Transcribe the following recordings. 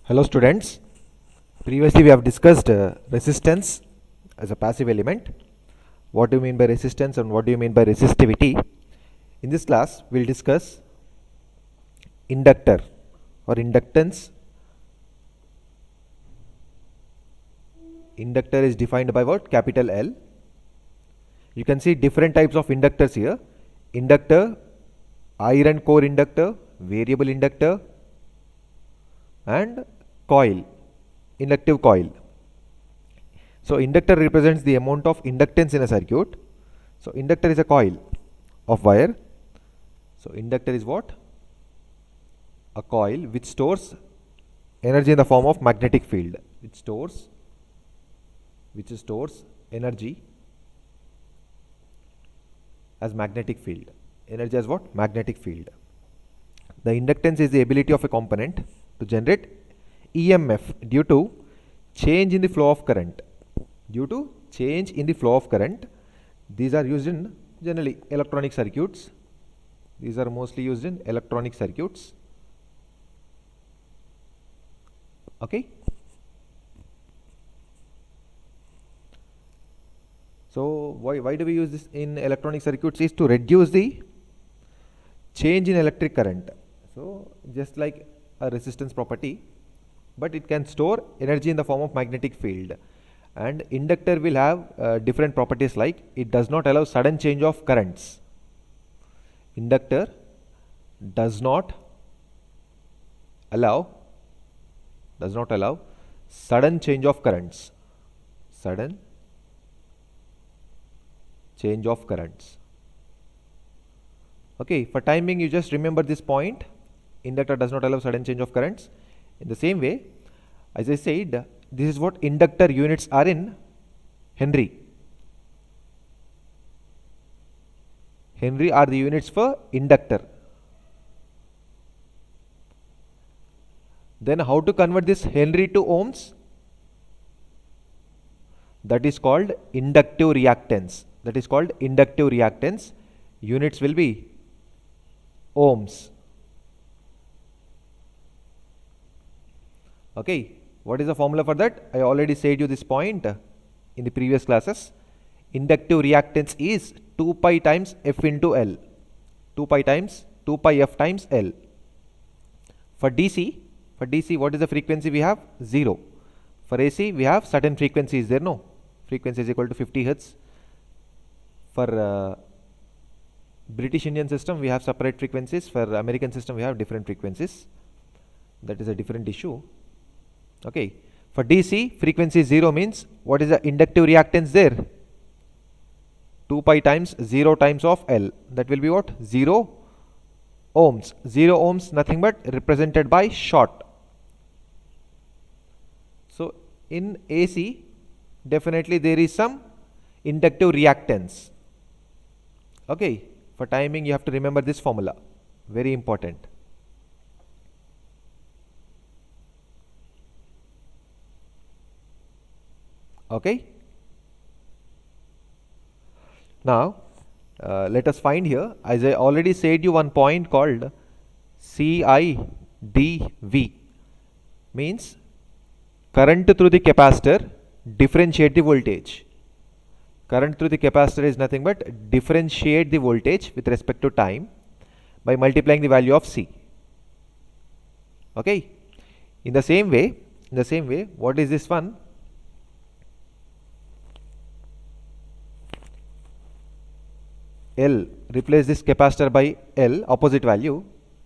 Hello students, previously we have discussed resistance as a passive element. What do you mean by resistance and what do you mean by resistivity? In this class we will discuss inductor or inductance. Inductor is defined by what? Capital L. You can see different types of inductors here. Inductor, iron core inductor, variable inductor and coil, inductive coil. So inductor represents the amount of inductance in a circuit. So inductor is a coil of wire. So inductor is what? A coil which stores energy in the form of magnetic field, which stores energy as magnetic field. Energy as what? Magnetic field. The inductance is the ability of a component to generate EMF due to change in the flow of current. Due to change in the flow of current, these are used in generally electronic circuits. These are mostly used in electronic circuits. Okay. So why do we use this in electronic circuits? Is to reduce the change in electric current. So just like a resistance property, but it can store energy in the form of magnetic field. And inductor will have different properties, like it does not allow sudden change of currents. Inductor does not allow sudden change of currents. Sudden change of currents. Okay, for timing you just remember this point. Inductor does not allow sudden change of currents. In the same way, as I said, this is what inductor units are in Henry. Henry are the units for inductor. Then how to convert this Henry to ohms? That is called inductive reactance. Units will be ohms. Okay, what is the formula for that? I already said you this point in the previous classes. Inductive reactance is 2 pi times F into L. 2 pi F times L. For DC, what is the frequency we have? 0. For AC, we have certain frequencies there, no? Frequency is equal to 50 Hz. For British Indian system, we have separate frequencies. For American system, we have different frequencies. That is a different issue. Okay, for DC, frequency 0 means what is the inductive reactance there? 2 pi times 0 times of L. That will be what? 0 ohms. 0 ohms nothing but represented by short. So in AC, definitely there is some inductive reactance. Okay, for timing you have to remember this formula. Very important. Okay. Now let us find here, as I already said you, one point called CIdV means current through the capacitor differentiate the voltage. Current through the capacitor is nothing but differentiate the voltage with respect to time by multiplying the value of C. Okay. In the same way, what is this one? L, replace this capacitor by L, opposite value,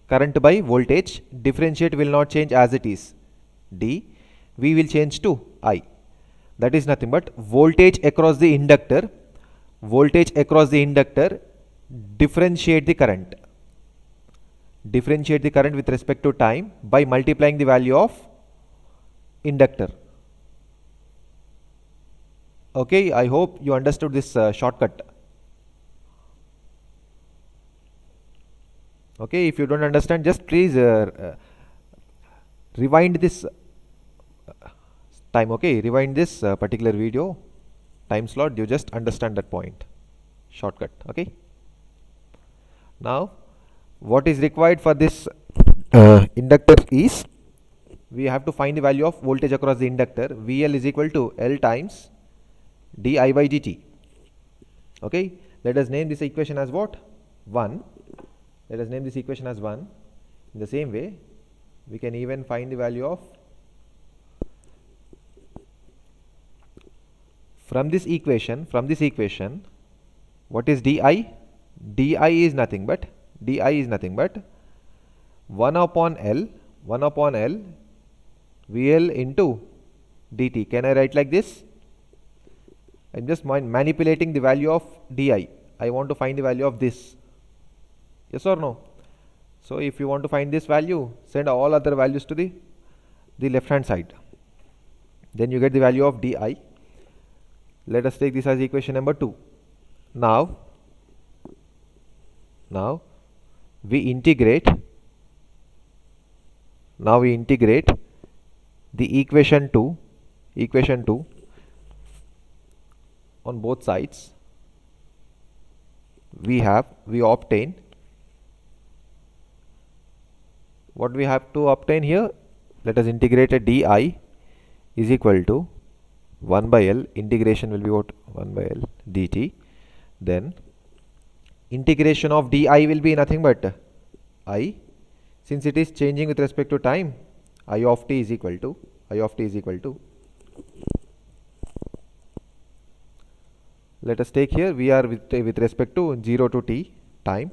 current by voltage, differentiate will not change as it is, D, V will change to I. That is nothing but voltage across the inductor, differentiate the current with respect to time by multiplying the value of inductor. Okay, I hope you understood this shortcut. Okay, if you don't understand, just please rewind this time. Okay, rewind this particular video time slot. You just understand that point. Shortcut. Okay. Now what is required for this inductor is we have to find the value of voltage across the inductor. VL is equal to L times di by dt. Okay, let us name this equation as what? 1. Let us name this equation as 1. In the same way, we can even find the value of, from this equation, what is di? Di is nothing but 1 upon L VL into dt. Can I write like this? I'm just manipulating the value of di. I want to find the value of this. Yes or no? So if you want to find this value, send all other values to the left hand side. Then you get the value of di. Let us take this as equation number 2. Now we integrate the equation 2 on both sides. We obtain what we have to obtain here. Let us integrate a di is equal to 1 by L. Integration will be what? 1 by L dt. Then integration of di will be nothing but I. Since it is changing with respect to time, I of t is equal to let us take here, we are with respect to 0 to t time.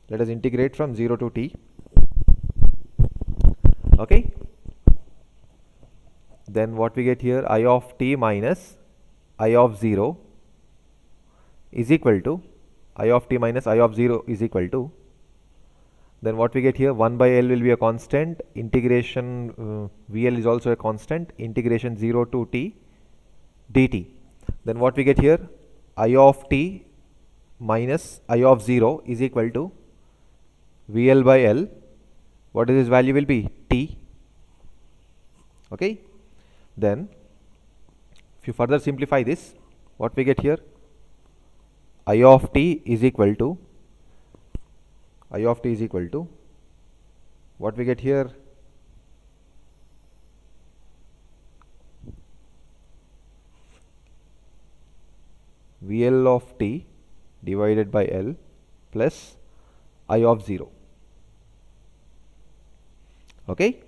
Let us integrate from 0 to t. Okay, then what we get here, I of t minus I of 0 is equal to I of t minus I of 0 is equal to, then what we get here, 1 by L will be a constant, integration VL is also a constant, integration 0 to t dt. Then what we get here, I of t minus I of 0 is equal to VL by L. What is this value will be? T. Okay, then if you further simplify this, what we get here, I of t is equal to what we get here, VL of t divided by L plus I of 0. Okay,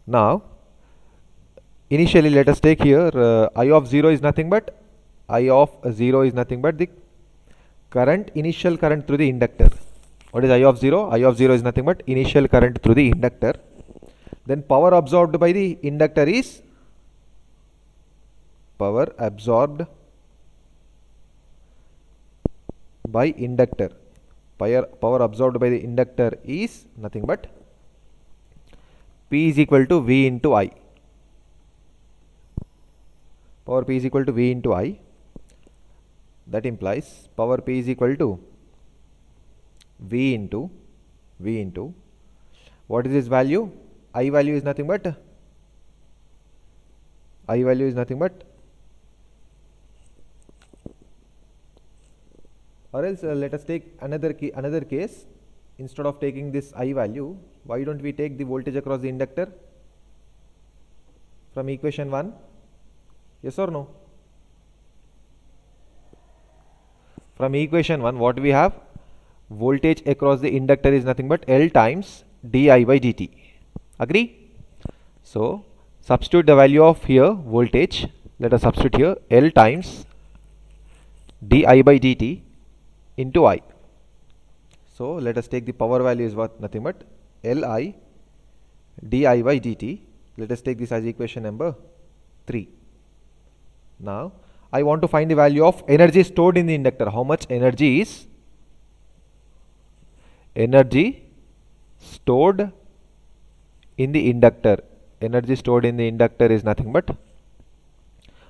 now initially let us take here I of 0 is nothing but the initial current through the inductor. What is I of 0? I of 0 is nothing but initial current through the inductor. Then power absorbed by the inductor is power absorbed by the inductor is nothing but P is equal to V into I. Power P is equal to V into I. That implies power P is equal to V into what is this value? I value is nothing but or else let us take another case. Instead of taking this I value, why don't we take the voltage across the inductor from equation 1? Yes or no? From equation 1, what we have? Voltage across the inductor is nothing but L times di by dt. Agree? So substitute the value of here voltage. Let us substitute here L times di by dt into I. So let us take the power value is what? Nothing but Li di by dt. Let us take this as equation number 3. Now I want to find the value of energy stored in the inductor. How much energy is stored in the inductor? Energy stored in the inductor is nothing but,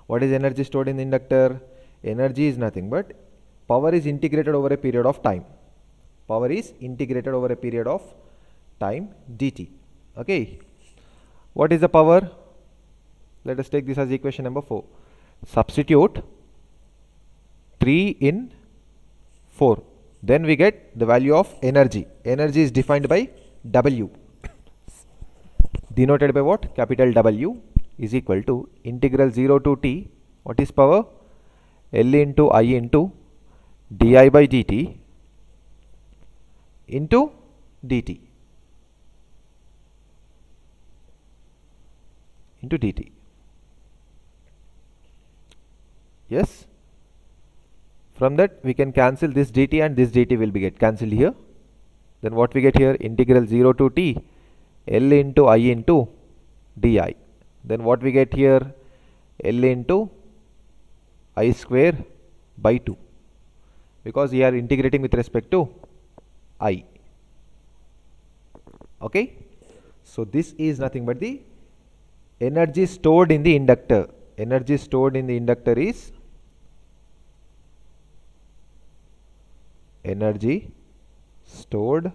what is energy stored in the inductor? Energy is nothing but power is integrated over a period of time. Dt. Okay, what is the power? Let us take this as equation number 4. Substitute 3 in 4, then we get the value of energy. Energy is defined by W, denoted by what? Capital W, is equal to integral 0 to t, what is power? L into I into di by dt into dt into dt. Yes, from that we can cancel this dt and this dt will be get cancelled here. Then what we get here? Integral 0 to t L into I into di. Then what we get here? L into I square by 2, because we are integrating with respect to I. Okay, so this is nothing but the energy stored in the inductor. Energy stored in the inductor is energy stored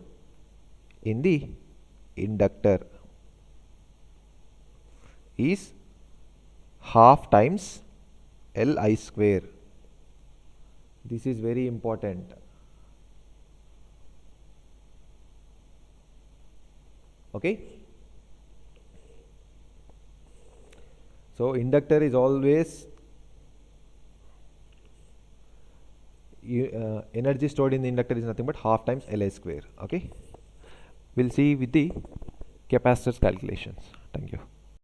in the inductor is half times Li square. This is very important. Okay, so inductor is always energy stored in the inductor is nothing but half times Li square. Okay, we'll see with the capacitors calculations. Thank you.